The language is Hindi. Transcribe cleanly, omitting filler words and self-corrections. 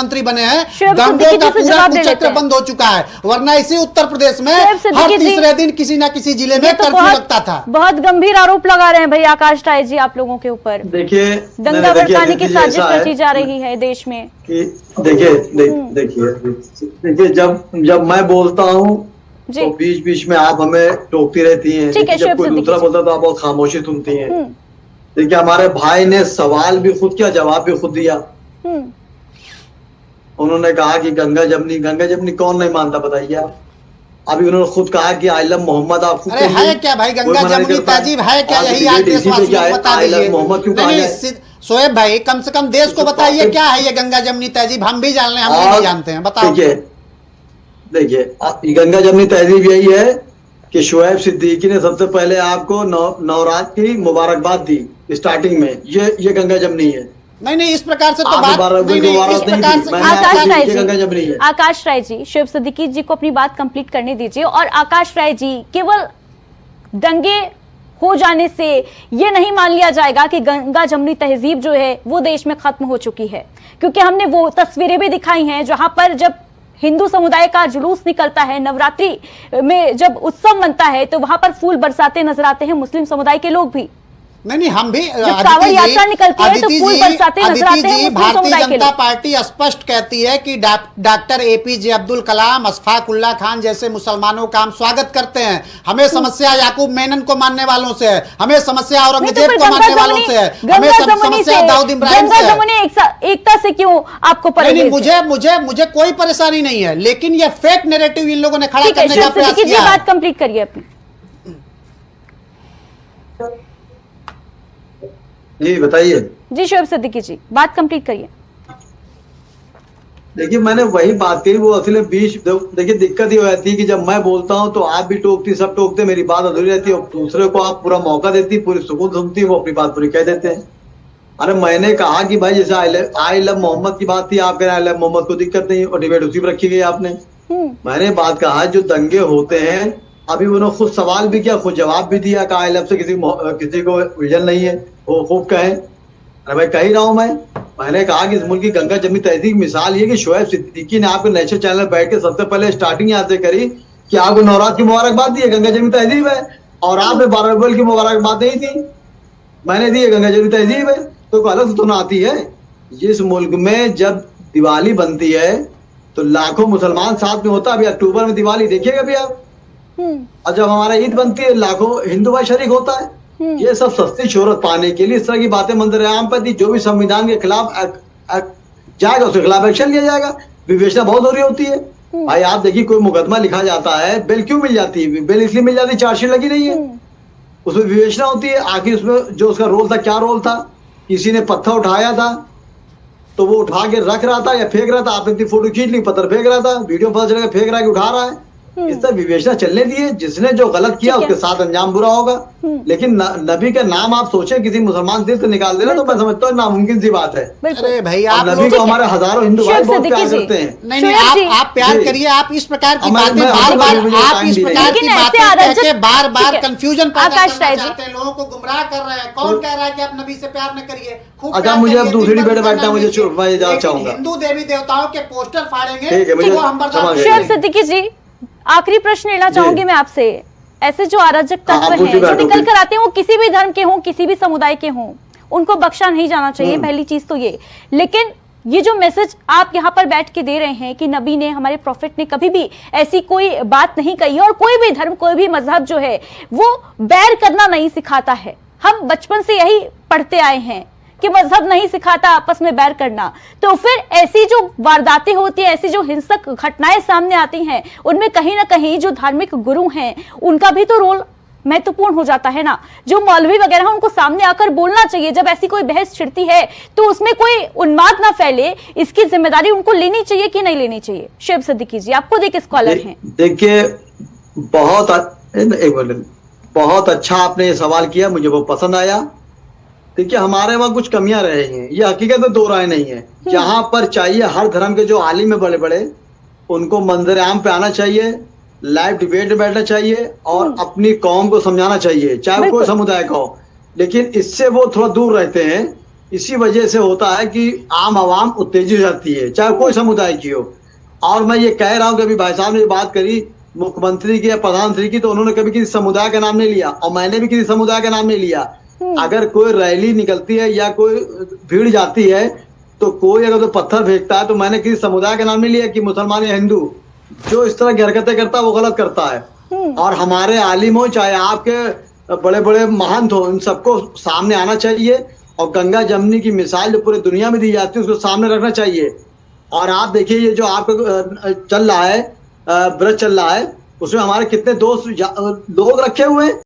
मुख्यमंत्री बने हैं, दंगों का पूरा कुचक्र बंद हो चुका है। वरना इसी उत्तर प्रदेश में हर तीसरे दिन किसी ना किसी जिले में कर्फ्यू लगता था। बहुत गंभीर आरोप लगा रहे हैं भाई आकाश राय जी आप लोगों के ऊपर। देखिए, दंगा भड़काने की साजिश रची जा रही है देश में। देखिए, जब मैं बोलता हूँ तो बीच बीच में आप हमें टोकती रहती हैं। जब कोई दूसरा बोलता है तो आप बहुत खामोशी सुनती हैं। देखिए, हमारे भाई ने सवाल भी खुद किया, जवाब भी खुद दिया। उन्होंने कहा कि गंगा जमनी कौन नहीं मानता बताइए आप। अभी उन्होंने खुद कहा कि आई लव मोहम्मद। आप अरे है क्या भाई गंगा जमुनी तहजीब है क्या? यही आज देशवासियों को बता दीजिए। मोहम्मद क्यों कहा जाए? शोएब भाई कम से कम देश को बताइए क्या है ये गंगा जमुनी तहजीब। हम भी जान लें, हम नहीं जानते हैं, बताओ। देखिए, गंगा जमुनी तहजीब यही है कि शुएब सिद्दीकी ने सबसे पहले आपको नवरात की मुबारकबाद दी स्टार्टिंग में। ये गंगा जमुनी है। नहीं, इस प्रकार से तो बात नहीं, इस प्रकार से। आकाश राय जी, शुएब सिद्दीकी जी को अपनी बात कंप्लीट करने दीजिए। और आकाश राय जी, केवल दंगे हो जाने से ये नहीं मान लिया जाएगा कि गंगा जमुनी तहजीब जो है वो देश में खत्म हो चुकी है, क्योंकि हमने वो तस्वीरें भी दिखाई हैं जहां पर जब हिंदू समुदाय का जुलूस निकलता है, नवरात्रि में जब उत्सव मनता है तो वहां पर फूल बरसाते नजर आते हैं मुस्लिम समुदाय के लोग भी। नहीं, हम भी कांवड़ यात्रा निकलती है तो फूल बरसाते नजर आते हैं। भारतीय जनता पार्टी स्पष्ट कहती है कि डॉक्टर एपीजे अब्दुल कलाम, अशफाक उल्लाह खान जैसे मुसलमानों का हम स्वागत करते हैं। हमें समस्या याकूब मेनन को मानने वालों से है, हमें समस्या औरंगजेब को मानने वालों से है, हमें समस्या दाऊद इब्राहिम से है। एकता से क्यों आपको परेशानी? मुझे कोई परेशानी नहीं है, लेकिन ये फेक नैरेटिव इन लोगों ने खड़ा करने का प्रयास किया। बात कंप्लीट करिए अपनी। जी बताइए। जी शुएब सिद्दीकी जी, बात कंप्लीट करिए। देखिए, मैंने वही बात कही, वो असल में देखिए दिक्कत ये हो जाती है कि जब मैं बोलता हूं तो आप भी टोकती, सब टोकते, मेरी बात अधूरी रहती है और दूसरे को आप पूरा मौका देती, पूरी सुकून सुनती, वो अपनी बात पूरी कह देते हैं। अरे मैंने कहा कि भाई जैसे आई लव मोहम्मद की बात थी, आप कह रहे आई लव मोहम्मद को दिक्कत नहीं, और डिबेट उसी पर रखी गई आपने। मैंने बात कहा जो दंगे होते हैं, अभी उन्होंने खुद सवाल भी किया, खुद जवाब भी दिया कि आई लव से किसी को उलझन नहीं है, वो खूब कहे। अरे भाई कह ही रहा हूं मैंने कहा कि इस मुल्क की गंगा जमुनी तहजीब मिसाल ये कि शुएब सिद्दीकी ने आपके नेशनल चैनल बैठ के सबसे पहले स्टार्टिंग यहाँ से करी कि आपको नवरात्र की मुबारकबाद दी है, गंगा जमुनी तहजीब है, और आपने 12 अप्रैल की मुबारकबाद नहीं दी, मैंने दी है, गंगा जमुनी तहजीब है, तो अलग से तो ना आती है। जिस मुल्क में जब दिवाली बनती है तो लाखों मुसलमान साथ में होता है। अभी अक्टूबर में दिवाली देखिएगा अभी आप, और जब हमारा ईद बनती है लाखों हिंदू भाई शरीक होता है। ये सब सस्ती शोहरत पाने के लिए इस तरह की बातें मंजर आम पर थी। जो भी संविधान के खिलाफ जाएगा उसके खिलाफ एक्शन लिया जाएगा। विवेचना बहुत हो रही होती है भाई। आप देखिए, कोई मुकदमा लिखा जाता है, बेल क्यों मिल जाती है? बेल इसलिए मिल जाती है, चार्जशीट लगी नहीं है, उसमें विवेचना होती है। आखिर उसमें जो उसका रोल था, क्या रोल था? किसी ने पत्थर उठाया था तो वो उठा के रख रहा था या फेंक रहा था, आपने इतनी फोटो खींच ली, पत्थर फेंक रहा था, वीडियो पता चलेगा फेंक रहा है कि उठा रहा है। इस तरह विवेचना चलने दिए, जिसने जो गलत किया उसके साथ अंजाम बुरा होगा। लेकिन नबी का नाम आप सोचे किसी मुसलमान दिल से निकाल देना, तो मैं समझता हूँ नामुमकिन सी बात है। अरे भाई आप नबी को हमारे हजारों हिंदू भाई बहुत प्यार करते हैं। नहीं, आप प्यार करिए, आप इस प्रकार की बातें बार बार कंफ्यूजन पैदा करना चाहते हैं, लोगों को गुमराह कर रहे हैं। कौन कह रहा है कि आप नबी से प्यार न करिए? अच्छा, मुझे अब दूसरी डिबेट बैठना, मुझे चाहूंगा हिंदू देवी देवताओं के पोस्टर फाड़ेंगे वो हम बर्दाश्त। शुएब सिद्दीकी जी, आखिरी प्रश्न लेना चाहूंगी मैं आपसे। ऐसे जो अराजक तत्व हैं जो निकल कर आते हैं, वो किसी भी धर्म के हों, किसी भी समुदाय के हों, उनको बख्शा नहीं जाना चाहिए, पहली चीज तो ये। लेकिन ये जो मैसेज आप यहाँ पर बैठ के दे रहे हैं कि नबी ने, हमारे प्रॉफिट ने कभी भी ऐसी कोई बात नहीं कही, और कोई भी धर्म, कोई भी मजहब जो है वो बैर करना नहीं सिखाता है। हम बचपन से यही पढ़ते आए हैं कि मजहब नहीं सिखाता आपस में बैर करना। तो फिर ऐसी जो वारदातें होती है, ऐसी जो हिंसक घटनाएं सामने आती हैं, उनमें कहीं ना कहीं जो धार्मिक गुरु हैं उनका भी तो रोल महत्वपूर्ण हो जाता है ना। जो मौलवी वगैरह उनको सामने आकर बोलना चाहिए। जब ऐसी कोई बहस छिड़ती है तो उसमें कोई उन्माद ना फैले, इसकी जिम्मेदारी उनको लेनी चाहिए कि नहीं लेनी चाहिए? शुएब सिद्दीकी जी, आपको देख स्कॉलर हैं। देखिए, बहुत अच्छा आपने ये सवाल किया, मुझे वो पसंद आया। देखिए, हमारे वहाँ कुछ कमियां रही हैं, ये हकीकत में दो राय नहीं है। जहां पर चाहिए हर धर्म के जो आलिम है बड़े बड़े, उनको मंजर आम पे आना चाहिए, लाइव डिबेट में बैठना चाहिए और अपनी कौम को समझाना चाहिए, चाहे कोई समुदाय का हो। लेकिन इससे वो थोड़ा दूर रहते हैं इसी वजह से होता है कि आम आवाम उत्तेजित हो जाती है, चाहे कोई समुदाय की हो। और मैं ये कह रहा हूँ कि अभी भाई साहब ने बात करी मुख्यमंत्री की या प्रधानमंत्री की, तो उन्होंने कभी किसी समुदाय का नाम नहीं लिया और मैंने भी किसी समुदाय का नाम नहीं लिया। अगर कोई रैली निकलती है या कोई भीड़ जाती है तो कोई अगर तो पत्थर फेंकता है तो मैंने किसी समुदाय का नाम नहीं लिया कि मुसलमान या हिंदू। जो इस तरह की हरकतें करता है वो गलत करता है। और हमारे आलिम हो चाहे आपके बड़े बड़े महंत हो, इन सबको सामने आना चाहिए और गंगा जमुनी की मिसाल जो पूरी दुनिया में दी जाती है उसको सामने रखना चाहिए। और आप देखिए ये जो आपका चल रहा है, व्रत चल रहा है, उसमें हमारे कितने दोस्त लोग रखे हुए हैं।